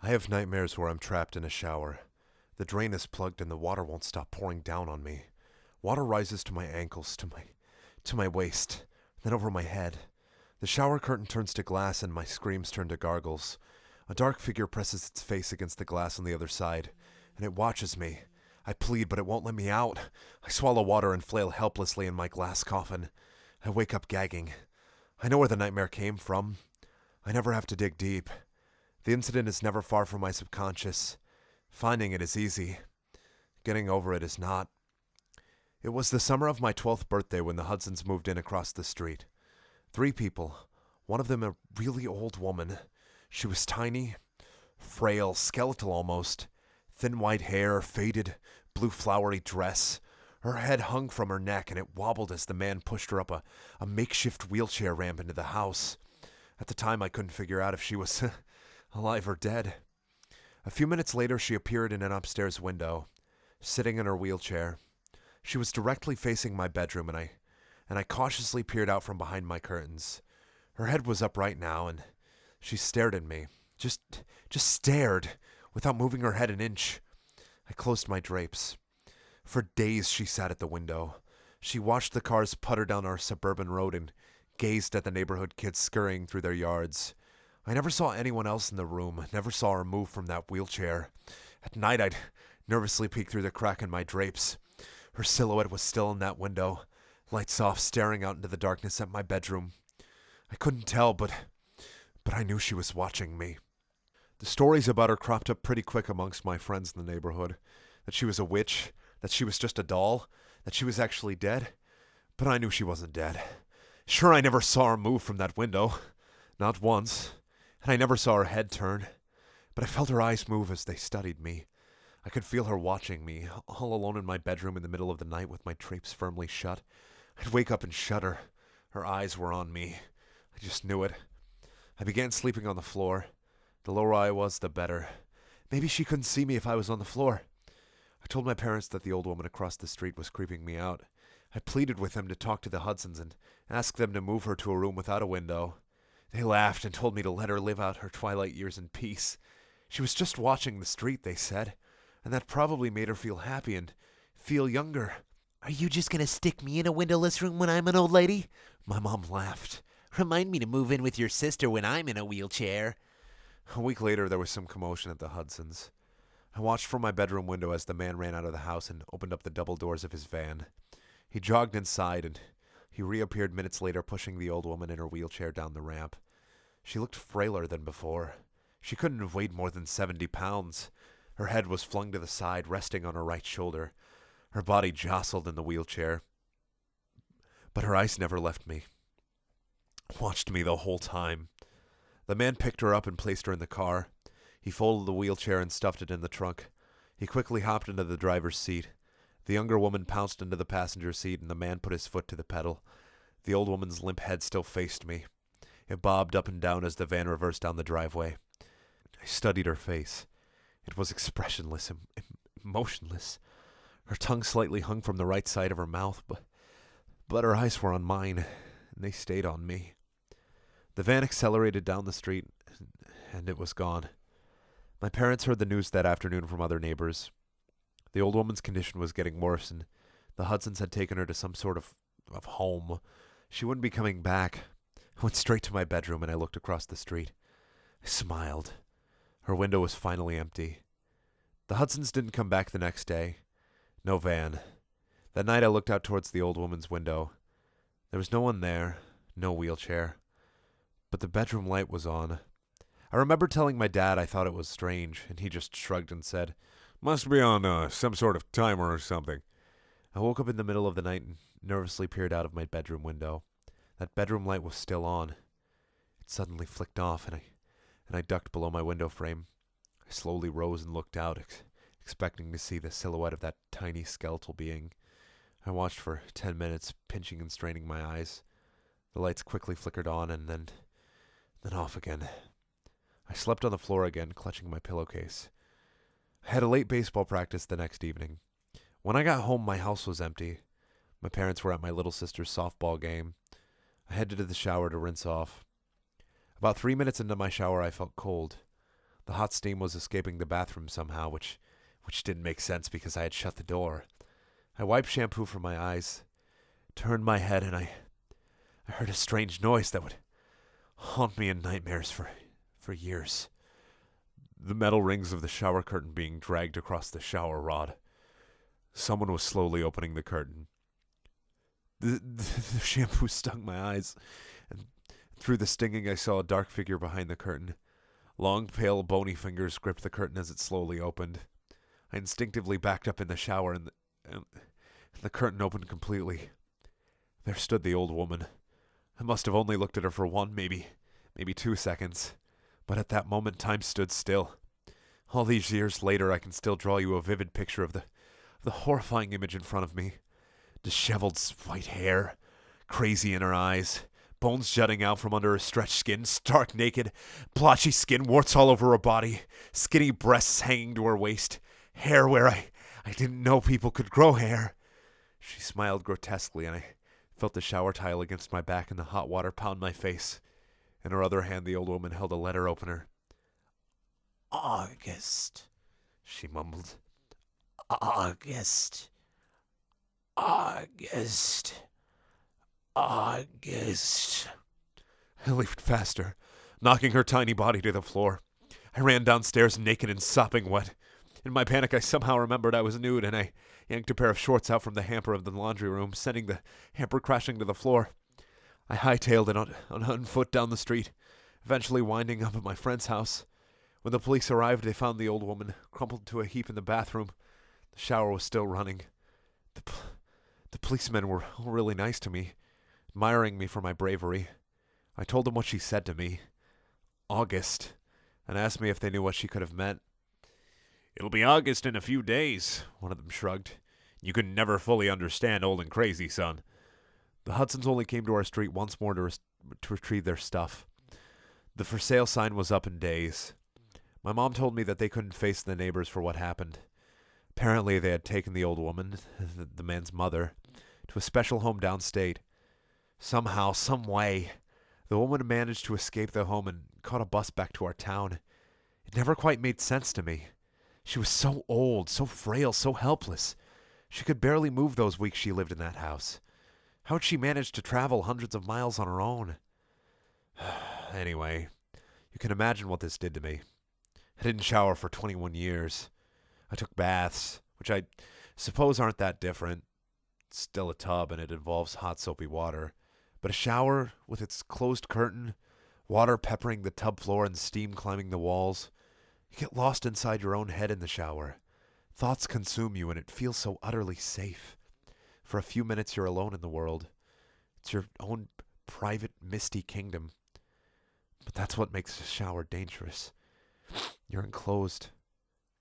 I have nightmares where I'm trapped in a shower. The drain is plugged and the water won't stop pouring down on me. Water rises to my ankles, to my waist, then over my head. The shower curtain turns to glass and my screams turn to gargles. A dark figure presses its face against the glass on the other side, and it watches me. I plead, but it won't let me out. I swallow water and flail helplessly in my glass coffin. I wake up gagging. I know where the nightmare came from. I never have to dig deep. The incident is never far from my subconscious. Finding it is easy. Getting over it is not. It was the summer of my 12th birthday when the Hudsons moved in across the street. 3 people, one of them a really old woman. She was tiny, frail, skeletal almost. Thin white hair, faded, blue flowery dress. Her head hung from her neck and it wobbled as the man pushed her up a makeshift wheelchair ramp into the house. At the time I couldn't figure out if she was alive or dead. A few minutes later she appeared in an upstairs window, sitting in her wheelchair. She was directly facing my bedroom and I cautiously peered out from behind my curtains. Her head was upright now and she stared at me. Just stared, without moving her head an inch. I closed my drapes. For days she sat at the window. She watched the cars putter down our suburban road and gazed at the neighborhood kids scurrying through their yards. I never saw anyone else in the room, never saw her move from that wheelchair. At night I'd nervously peek through the crack in my drapes. Her silhouette was still in that window, lights off, staring out into the darkness at my bedroom. I couldn't tell, but I knew she was watching me. The stories about her cropped up pretty quick amongst my friends in the neighborhood. That she was a witch, that she was just a doll, that she was actually dead. But I knew she wasn't dead. Sure, I never saw her move from that window. Not once. And I never saw her head turn. But I felt her eyes move as they studied me. I could feel her watching me, all alone in my bedroom in the middle of the night with my drapes firmly shut. I'd wake up and shudder. Her eyes were on me. I just knew it. I began sleeping on the floor. The lower I was, the better. Maybe she couldn't see me if I was on the floor. I told my parents that the old woman across the street was creeping me out. I pleaded with them to talk to the Hudsons and ask them to move her to a room without a window. They laughed and told me to let her live out her twilight years in peace. She was just watching the street, they said, and that probably made her feel happy and feel younger. Are you just gonna stick me in a windowless room when I'm an old lady? My mom laughed. Remind me to move in with your sister when I'm in a wheelchair. A week later, there was some commotion at the Hudsons. I watched from my bedroom window as the man ran out of the house and opened up the double doors of his van. He jogged inside, and he reappeared minutes later pushing the old woman in her wheelchair down the ramp. She looked frailer than before. She couldn't have weighed more than 70 pounds. Her head was flung to the side, resting on her right shoulder. Her body jostled in the wheelchair. But her eyes never left me. Watched me the whole time. The man picked her up and placed her in the car. He folded the wheelchair and stuffed it in the trunk. He quickly hopped into the driver's seat. The younger woman pounced into the passenger seat, and the man put his foot to the pedal. The old woman's limp head still faced me. It bobbed up and down as the van reversed down the driveway. I studied her face. It was expressionless, emotionless. Her tongue slightly hung from the right side of her mouth, but her eyes were on mine, and they stayed on me. The van accelerated down the street, and it was gone. My parents heard the news that afternoon from other neighbors. The old woman's condition was getting worse, and the Hudsons had taken her to some sort of home. She wouldn't be coming back. I went straight to my bedroom, and I looked across the street. I smiled. Her window was finally empty. The Hudsons didn't come back the next day. No van. That night I looked out towards the old woman's window. There was no one there, no wheelchair. But the bedroom light was on. I remember telling my dad I thought it was strange, and he just shrugged and said, "Must be on some sort of timer or something." I woke up in the middle of the night and nervously peered out of my bedroom window. That bedroom light was still on. It suddenly flicked off, and I ducked below my window frame. I slowly rose and looked out, expecting to see the silhouette of that tiny skeletal being. I watched for 10 minutes, pinching and straining my eyes. The lights quickly flickered on and then off again. I slept on the floor again, clutching my pillowcase. I had a late baseball practice the next evening. When I got home, my house was empty. My parents were at my little sister's softball game. I headed to the shower to rinse off. About 3 minutes into my shower, I felt cold. The hot steam was escaping the bathroom somehow, which didn't make sense because I had shut the door. I wiped shampoo from my eyes, turned my head, and I heard a strange noise that would haunt me in nightmares for years. The metal rings of the shower curtain being dragged across the shower rod. Someone was slowly opening the curtain. The shampoo stung my eyes, and through the stinging I saw a dark figure behind the curtain. Long, pale, bony fingers gripped the curtain as it slowly opened. I instinctively backed up in the shower, and the curtain opened completely. There stood the old woman. I must have only looked at her for one, maybe 2 seconds. But at that moment, time stood still. All these years later, I can still draw you a vivid picture of the horrifying image in front of me. Disheveled white hair, crazy in her eyes, bones jutting out from under her stretched skin, stark naked, blotchy skin, warts all over her body, skinny breasts hanging to her waist, hair where I didn't know people could grow hair. She smiled grotesquely, and I felt the shower tile against my back and the hot water pound my face. In her other hand, the old woman held a letter opener. August, she mumbled. August, August, August. I leaped faster, knocking her tiny body to the floor. I ran downstairs naked and sopping wet. In my panic, I somehow remembered I was nude, and I yanked a pair of shorts out from the hamper of the laundry room, sending the hamper crashing to the floor. I hightailed it on foot down the street, eventually winding up at my friend's house. When the police arrived, they found the old woman crumpled to a heap in the bathroom. The shower was still running. The policemen were all really nice to me, admiring me for my bravery. I told them what she said to me, August, and asked me if they knew what she could have meant. "It'll be August in a few days," one of them shrugged. "You can never fully understand old and crazy, son." The Hudsons only came to our street once more to retrieve their stuff. The for sale sign was up in days. My mom told me that they couldn't face the neighbors for what happened. Apparently they had taken the old woman, the man's mother, to a special home downstate. Somehow, some way, the woman managed to escape the home and caught a bus back to our town. It never quite made sense to me. She was so old, so frail, so helpless. She could barely move those weeks she lived in that house. How had she managed to travel hundreds of miles on her own? Anyway, you can imagine what this did to me. I didn't shower for 21 years. I took baths, which I suppose aren't that different. It's still a tub and it involves hot soapy water. But a shower with its closed curtain, water peppering the tub floor and steam climbing the walls. You get lost inside your own head in the shower. Thoughts consume you and it feels so utterly safe. For a few minutes you're alone in the world. It's your own private, misty kingdom. But that's what makes a shower dangerous. You're enclosed,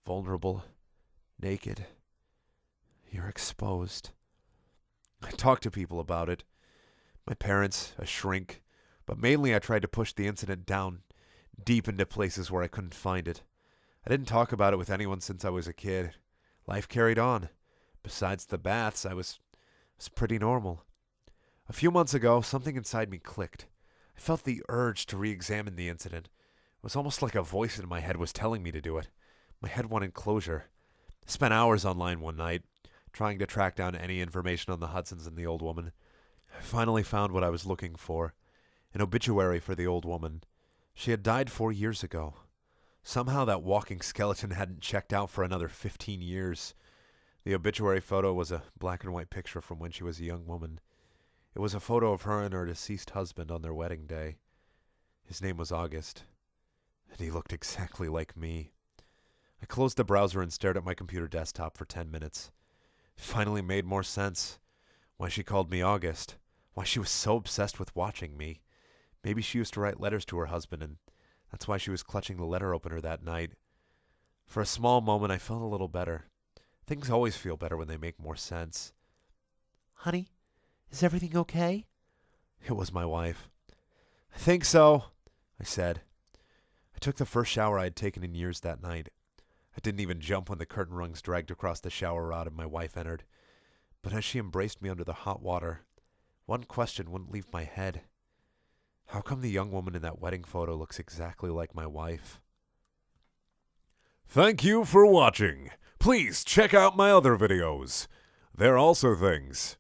vulnerable, naked. You're exposed. I talked to people about it. My parents, a shrink, but mainly I tried to push the incident down, deep into places where I couldn't find it. I didn't talk about it with anyone since I was a kid. Life carried on. Besides the baths, I was pretty normal. A few months ago, something inside me clicked. I felt the urge to re-examine the incident. It was almost like a voice in my head was telling me to do it. My head wanted closure. I spent hours online one night, trying to track down any information on the Hudsons and the old woman. I finally found what I was looking for. An obituary for the old woman. She had died 4 years ago. Somehow that walking skeleton hadn't checked out for another 15 years. The obituary photo was a black and white picture from when she was a young woman. It was a photo of her and her deceased husband on their wedding day. His name was August, and he looked exactly like me. I closed the browser and stared at my computer desktop for 10 minutes. It finally made more sense. Why she called me August. Why she was so obsessed with watching me. Maybe she used to write letters to her husband, and that's why she was clutching the letter opener that night. For a small moment, I felt a little better. Things always feel better when they make more sense. Honey, is everything okay? It was my wife. "I think so," I said. I took the first shower I had taken in years that night. I didn't even jump when the curtain rungs dragged across the shower rod and my wife entered. But as she embraced me under the hot water, one question wouldn't leave my head. How come the young woman in that wedding photo looks exactly like my wife? Thank you for watching. Please check out my other videos. They're also things.